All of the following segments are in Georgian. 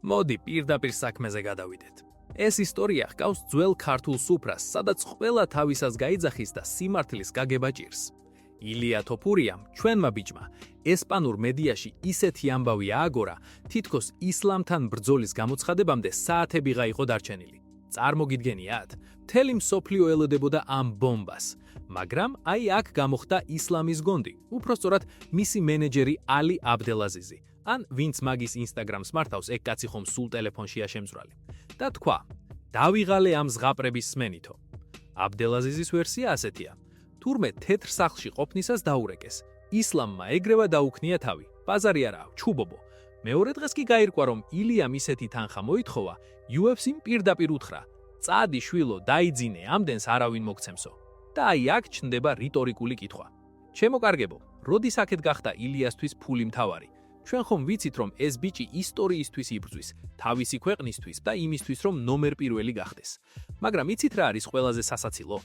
მოდი პირდაპირ საქმეზე გადავიდეთ. ეს ისტორია ჰგავს ძველ ქართულ სუფრას, სადაც ყველა თავისას გაიძახის და სიმართლის გაგება ჭირს. ილია თოფურიამ, ჩვენმა ბიჭმა, ესპანურ მედიაში ისეთი ამბავი ააგორა, თითქოს ისლამთან ბრძოლის გამოცხადებამდე საათები გაიყო დარჩენილი. წარმოგიდგენიათ, მთელი მსოფლიო ელოდებოდა ამ ბომბას, მაგრამ აი აქ გამოხდა ისლამის გონდი, უпростоრად მისი მენეჯერი ალი აბდელაზიზი. ან ვინც მაგის ინსტაგრამს მართავს, ეგ კაცი ხომ სულ ტელეფონშია შემძვრალი. და თქვა, დავიღალე ამ ზღაპრების სმენითო. აბდელაზიზის ვერსია ასეთია. თურმე თეთრ სახლში ყოფნისას დაურეკეს. ისლამმა ეგრევა დაუქნია თავი. ბაზარი არაა, ჩუბობო. მეორე დღეს კი გაირკვა, რომ ილიამ ისეთი თანხა მოითხოვა, UFC-მ პირდაპირ უთხრა: "წადი შვილო, დაიძინე, ამდენს არავინ მოგცემსო." და აი აქ ჩნდება რიტორიკული კითხვა. ჩემო კარგებო, როდის აქეთ გახდა ილიასთვის ფული მთავარი? ჩვენ ხომ ვიცით, რომ ეს ბიჭი ისტორიისთვის იბრძვის, თავისი ქვეყნისთვის და იმისთვის, რომ ნომერ პირველი გახდეს. მაგრამ იცით რა არის ყველაზე სასაცილო?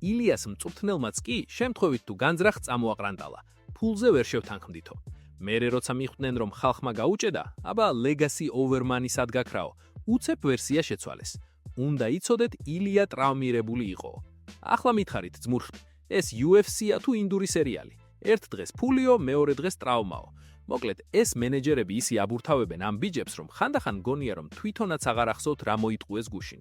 ილიას მწვრთნელმაც კი შემთხვევით თუ განძრახ წამოაყრანდალა, ფულზე ვერ შევთანხმდითო. მერე როცა მიხვდნენ, რომ ხალხმა გაუჭედა, აბა ლეგასი ოვერმანი სად გაქრაო, უცებ ვერსია შეცვალეს. უნდა იცოდეთ, ილია ტრავმირებული იყო. ახლა მითხარით ძმურხთ, ეს UFC-ა თუ ინდური სერიალი? ერთ დღეს ფულიო, მეორე დღეს ტრავმაო. მოკლედ, ეს მენეჯერები ისი აბურთავებენ ამ ბიჯებს, რომ ხანდახან გონია, რომ თვითონაც აღარ ახსოვთ რა მოიტყუეს გუშინ.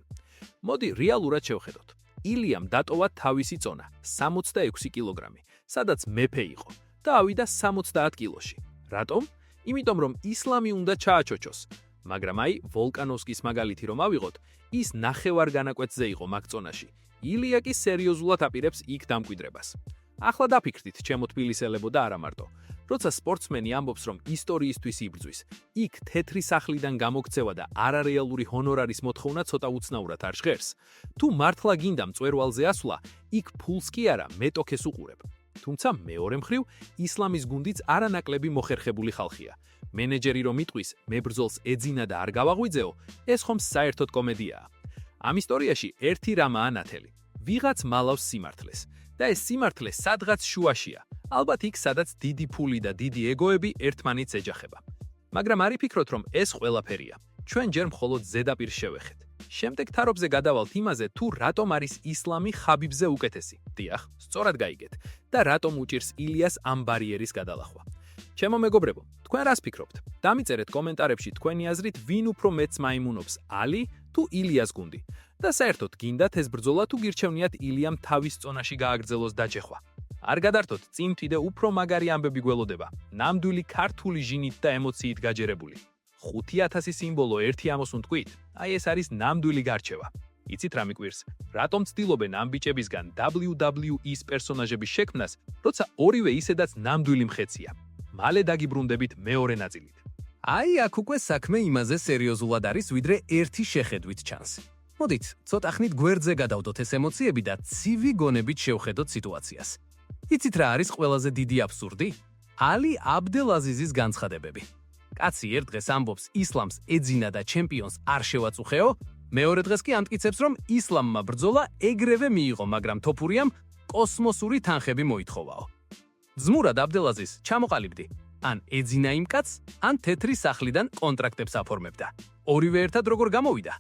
მოდი რეალურად შევხედოთ. ილიამ დატოვა თავისი წონა, 66 კილოგრამი, სადაც მეფე იყო და ავიდა 70 კილოში. რატომ? იმიტომ რომ ისლამი უნდა ჩააჩოჩოს. მაგრამ აი, ვოლკანოვსკის მაგალითი რომ ავიღოთ, ის ნახევარ განაკვეთზე იყო მაგ წონაში. ილია კი სერიოზულად აპირებს იქ დამკვიდრებას. ახლა დაფიქრდით, ჩემო თბილისელებო და არა მარტო. როცა სპორტსმენი ამბობს, რომ ისტორიისთვის იბრძვის, იქ თეთრი სახლიდან გამოქცევა და არარეალური ჰონორარის მოთხოვნა ცოტა უცნაურად არ ჟღერს. თუ მართლა გინდა მწვერვალზე ასვლა, იქ ფულს კი არა, მეტოქეს უყურებ. თუმცა მეორე მხრივ, ისლამის გუნდიც არანაკლები მოხერხებული ხალხია. მენეჯერი რომ იტყვის, მებრძოლს ეძინა და არ გავაღვიძეო, ეს ხომ საერთოდ კომედიაა. ამ ისტორიაში ერთი რამაა ნათელი. ვიღაც მალავს სიმართლეს. და ეს სიმართლე სადღაც შუაშია. ალბათ იქ, სადაც დიდი ფული და დიდი ეგოები ერთმანეთს ეჯახება. მაგრამ არ იფიქროთ, რომ ეს ყველაფერია. ჩვენ ჯერ მხოლოდ ზედაპირ შევეხეთ. შემდეგ თარობზე გადავალთ იმაზე, თუ რატომ არის ისლამი ხაბიბზე უკეთესი. დიახ, სწორად გაიგეთ. და რატომ უჭირს ილიას ამ ბარიერის გადალახვა. ჩემო მეგობრებო, თქვენ რას ფიქრობთ? დამიწერეთ კომენტარებში თქვენი აზრით, ვინ უფრო მეც მაიმუნობს, ალი თუ ილიას გუნდი. და საერთოდ გინდათ ეს ბრძოლა თუ გირჩევნიათ ილიამ თავის წონაში გააგრძელოს დაჯეხვა. არ გადართოთ, წინ თვიდე უფრო მაგარი ამბები გველოდება, ნამდვილი ქართული ჟინით და ემოციით გაჯერებული. 5000 სიმბოლო ერთი ამოს უნტყვით, აი ეს არის ნამდვილი გარჩევა. იცით რა მიკვირს? რატომ ცდილობენ ამ ბიჭებისგან WWE-ის პერსონაჟების შექმნას, როცა ორივე ისედაც ნამდვილი მხეცია? მალე დაგიბრუნდებით მეორე ნაწილით. აი აქ უკვე საქმე იმაზე სერიოზულად არის, ვიდრე ერთი შეხედვით ჩანს. მოდით, ცოტა ხნით გვერდზე გადავდოთ ეს ემოციები და ცივი გონებით შევხედოთ სიტუაციას. იცით რა არის ყველაზე დიდი აბსურდი? ალი აბდელაზიზის განცხადებები. კაცი ერთ დღეს ამბობს, ისლამს ეძინა და ჩემპიონს არ შევაწუხეო, მეორე დღეს კი ამტკიცებს, რომ ისლამმა ბრძოლა ეგრევე მიიღო, მაგრამ თოფურიამ კოსმოსური თანხები მოითხოვაო. ძმურად აბდელაზიზს ჩამოყალიბდი. ან ეძინა იმ კაცს, ან თეთრი სახლიდან კონტრაქტებს აფორმებდა. ორივე ერთად როგორ გამოვიდა?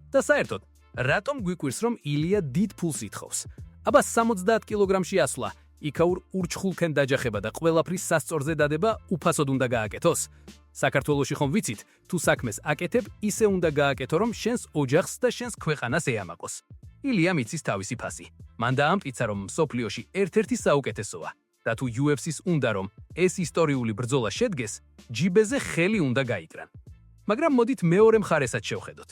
და საერთოდ, რატომ გვიკვირს, რომ ილია დიდ ფულს ითხოვს? აბა 70 კილოგრამში ასვლა, იქაურ ურჩხულքენ დაჯახება და ყველაფრის სასწორზე დადება უფასოდ უნდა გააკეთოს. საქართველოში ხომ ვიცით, თუ საქმეს აკეთებ, ისე უნდა გააკეთო, რომ შენს ოჯახს და შენს ქვეყანას ეამაყოს. ილიამ იცის თავისი ფასი. მან დაამტკიცა, რომ მსოფლიოში ერთ-ერთი საუკეთესოა. და თუ UFC-ს უნდა, რომ ეს ისტორიული ბრძოლა შედგეს, ჯიბეზე ხელი უნდა გაიკრან. მაგრამ მოდით მეორე მხარესაც შევხედოთ.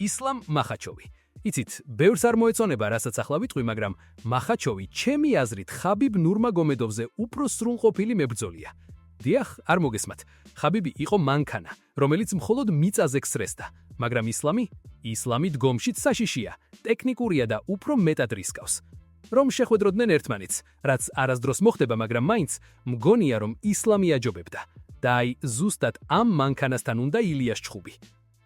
ისლამ მახაჩოვი. იცით, ბევრს არ მოეწონება, რასაც ახლა ვიტყვი, მაგრამ მახაჩოვი ჩემი აზრით ხაბიბ ნურმაგომედოვზე უფრო სრულყოფილი მებრძოლია. დიახ, არ მოგესმათ. ხაბიბი იყო მანქანა, რომელიც მხოლოდ მიწაზე ქსრესდა, მაგრამ ისლამი დგომშიც საშიშია, ტექნიკურია და უფრო მეტად რისკავს. რომ შეხვედროდნენ ერთმანეთს, რაც არასდროს მოხდება, მაგრამ მაინც მგონია, რომ ისლამი აჯობებდა. და აი, ზუსტად ამ მანქანასთან უნდა ილიას ჩხუბი.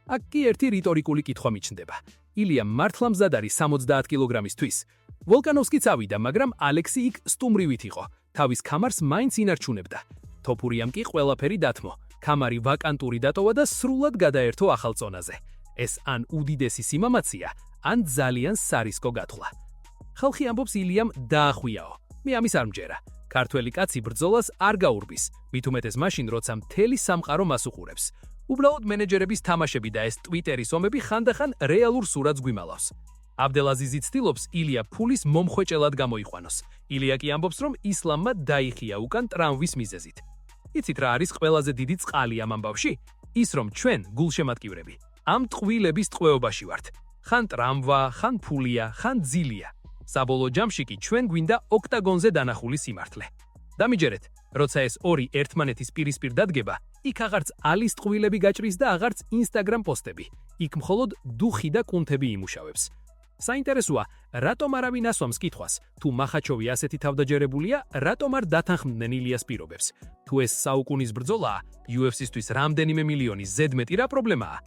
აქ კი ერთი რიტორიკული კითხვა მიჩნდება. ილია მართლა მზად არის 70 კილოგრამისთვის. ვოლკანოვსკი წავიდა, მაგრამ ალექსი იქ სტუმრივით იყო. თავის ქამარს მაინც ინარჩუნებდა. თოფურიამ კი ყველაფერი დათმო. კამარი ვაკანტური დატოვა და სრულად გადაერთო ახალ წონაზე. ეს ან უდიდესი სიმამაცია, ან ძალიან სარისკო გათვლა. ხალხი ამბობს ილიამ დაახვიაო. მე ამის არ მჯერა. ქართველი კაცი ბრძოლას არ გაურბის, მით უმეტეს მაშინ, როცა მთელი სამყარო მას უყურებს. უბრალოდ მენეჯერების თამაშები და ეს ტვიტერის ომები ხანდახან რეალურ სურათს გვიმალავს. აბდელაზიზი ცდილობს ილია ფულის მომხვეჭელად გამოიყვანოს. ილია კი ამბობს, რომ ისლამმა დაიხია უკან ტრამვის მიზეზით. იცით რა არის ყველაზე დიდი წყალი ამ ამბავში? ის რომ ჩვენ გულშემატკივრები ამ ტყუილების ტყვეობაში ვართ. ხან ტრამვა, ხან ფულია, ხან ძილია. საბოლოო ჯამში კი ჩვენ გვინდა ოქტაგონზე დანახული სიმართლე. დამიჯერეთ, როცა ეს ორი ერთმანეთის პირისპირ დადგება, იქ აღარც ალის ტყუილები გაჭრის და აღარც Instagram პოსტები. იქ მხოლოდ დუხი და კუნთები იმუშავებს. საინტერესოა, რატომ არავინ ასვამს კითხვას, თუ მახაჩოვი ასეთი თავდაჯერებულია, რატომ არ დათანხმდნენ ილიას პირობებს? თუ ეს საუკუნის ბრძოლაა, UFC-სთვის რამდენიმე მილიონი ზედმეტი რა პრობლემაა?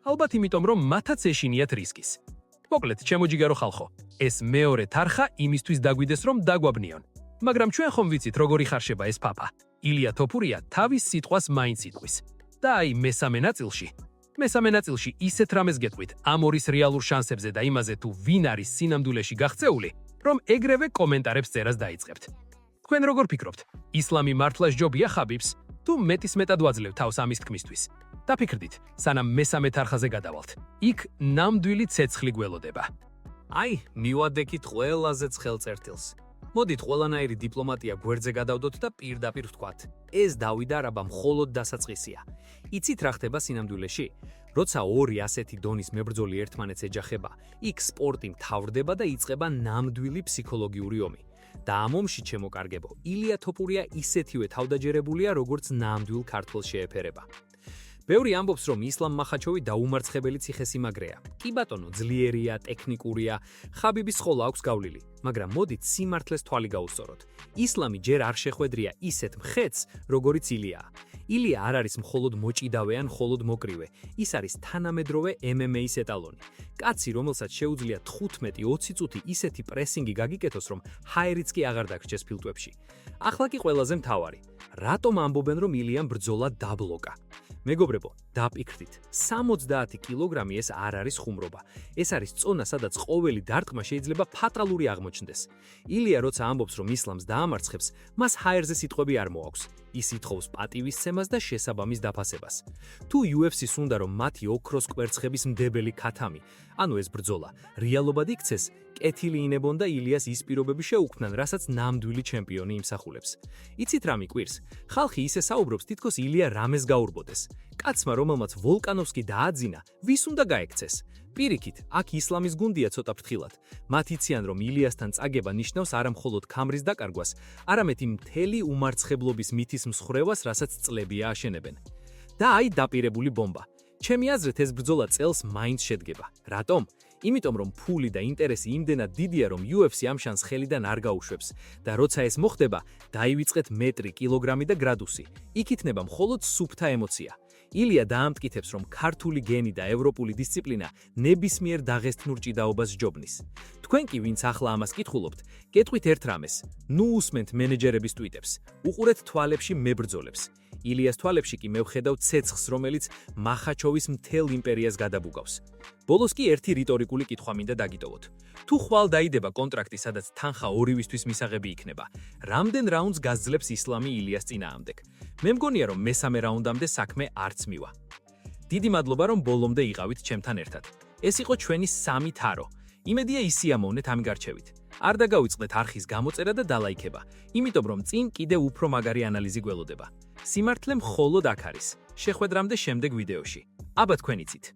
ალბათ იმიტომ, რომ მათაც ეშინიათ რისკის. მოკლედ, ჩემო ჯიგარო ხალხო, ეს მეორე თარხა იმისთვის დაგვიდეს, რომ დაგვაბნიონ. მაგრამ ჩვენ ხომ ვიცით, როგორი ხარშება ეს პაპა? ილია თოფურია თავის სიტყვას მაინც იტყვის. და აი მესამე ნაწილში ისეთ რამეს გეტყვით ამ ორის რეალურ შანსებზე და იმაზე, თუ ვინ არის სინამდვილეში გაღწეული, რომ ეგრევე კომენტარებს წერას დაიწყებთ. თქვენ როგორ ფიქრობთ? ისლამი მართლა სჯობია ხაბიბს? თუ მეტისმეტად ვაძლევ თავს ამის თქმისთვის? დაფიქრდით, სანამ მესამე თარხაზე გადავალთ. იქ ნამდვილი ცეცხლი გველოდება. აი, მივადექით ყველაზე ცხელ წერტილს. მოდით ყველანაირი დიპლომატია გვერდზე გადავდოთ და პირდაპირ ვთქვათ. ეს დავიდა რაბა მხოლოდ დასაწყისია. იცით რა ხდება სინამდვილეში? როცა ორი ასეთი დონის მებრძოლი ერთმანეთს ეჯახება, იქ სპორტი მთავრდება და იწყება ნამდვილი ფსიქოლოგიური ომი. და ამ ომში, ჩემო კარგებო, ილია თოფურია ისეთივე თავდაჯერებულია, როგორც ნამდვილ ქართველს შეეფერება. ბევრი ამბობს, რომ ისლამ მახაჩოვი დაუმარცხებელი ციხესიმაგრეა. კი ბატონო, ძლიერია, ტექნიკურია, ხაბიბის სხოლა აქვს გავლილი, მაგრამ მოდით სიმართლეს თვალი გაუსწოროთ. ისლამი ჯერ არ შეხვედრია ისეთ მხეცს, როგორიც ილიაა. ილია არ არის მხოლოდ მოჭიდავე ან მხოლოდ მოკრივე, ის არის თანამედროვე MMA-ის ეტალონი. კაცი, რომელსაც შეუძლია 15-20 წუთი ისეთი პრესინგი გაგიკეთოს, რომ ჰაერიც კი აღარ დაგრჩეს ფილტვებში. ახლა კი ყველაზე მთავარი. რატომ ამბობენ, რომ ილიამ ბრძოლა დაბლოკა? მეგობრებო, დაფიქრდით, 70 კილოგრამი ეს არ არის ხუმრობა. ეს არის წონა, სადაც ყოველი დარტყმა შეიძლება ფატალური აღმოჩნდეს. ილია როცა ამბობს, რომ ისლამს დაამარცხებს, მას ჰაერზე სიტყვები არ მოაქვს. ის ითხოვს პატივისცემას და შესაბამის დაფასებას. თუ UFC-ს უნდა, რომ მათი ოქროს კვერცხების მდებელი ქათამი, ანუ ეს ბრძოლა, რეალობად იქცეს, კეთილი ინებონ და ილიას ის პირობები შეუქმნან, რასაც ნამდვილი ჩემპიონი იმსახურებს. იცით რა მიკვირს? ხალხი ისე საუბრობს, თითქოს ილია რამეს გაურბოდეს. კაცმა, რომელმაც ვოლკანოვსკი დააძინა, ვის უნდა გაექცეს? პირიქით, აქ ისლამის გუნდია ცოტა ფრთხილად. მათ იციან, რომ ილიასთან წაგება ნიშნავს არა მხოლოდ ქამრის დაკარგვას, არამედ იმ მთელი უმარცხებლობის მითის მსხრევას, რასაც წლებია აშენებენ. და აი დაპირებული ბომბა. ჩემი აზრით, ეს ბრძოლა წელს მაინც შედგება. რატომ? იმიტომ, რომ ფული და ინტერესი იმდენად დიდია, რომ UFC ამ შანსს ხელიდან არ გაუშვებს და როცა ეს მოხდება, დაივიწყეთ მეტრი, კილოგრამი და გრადუსი. იქ იქნება მხოლოდ სუფთა ემოცია. ილია დაამტკიცებს, რომ ქართული გენი და ევროპული დისციპლინა ნებისმიერ დაღესტნურ ჭიდაობას სჯობნის. თქვენ კი, ვინც ახლა ამას კითხულობთ, გეტყვით ერთ რამეს. ნუ უსმენთ მენეჯერების ტვიტებს, უყურეთ თვალებში მებრძოლებს. ილიას თვალებში კი მე ვხედავ ცეცხლს, რომელიც მახაჩოვის მთელ იმპერიას გადაბუგავს. ბოლოს კი ერთი რიტორიკული კითხვა მინდა დაგიტოვოთ. თუ ხვალ დაიდება კონტრაქტი, სადაც თანხა ორივისთვის მისაღები იქნება, რამდენ რაუნდს გაძლებს ისლამი ილიას წინააღმდეგ? მე მგონია, რომ მესამე რაუნდამდე საქმე არც მივა. დიდი მადლობა, რომ ბოლომდე იყავით ჩემთან ერთად. ეს იყო ჩვენი 3 თარო. იმედია ისიამოვნეთ ამ გარჩევით. არ დაგავიწყდეთ არხის გამოწერა და დალაიქება, იმიტომ რომ წინ კიდევ უფრო მაგარი ანალიზი გველოდება. სიმართლე მხოლოდ აქ არის. შეხვედრამდე შემდეგ ვიდეოში. აბა თქვენ იცით.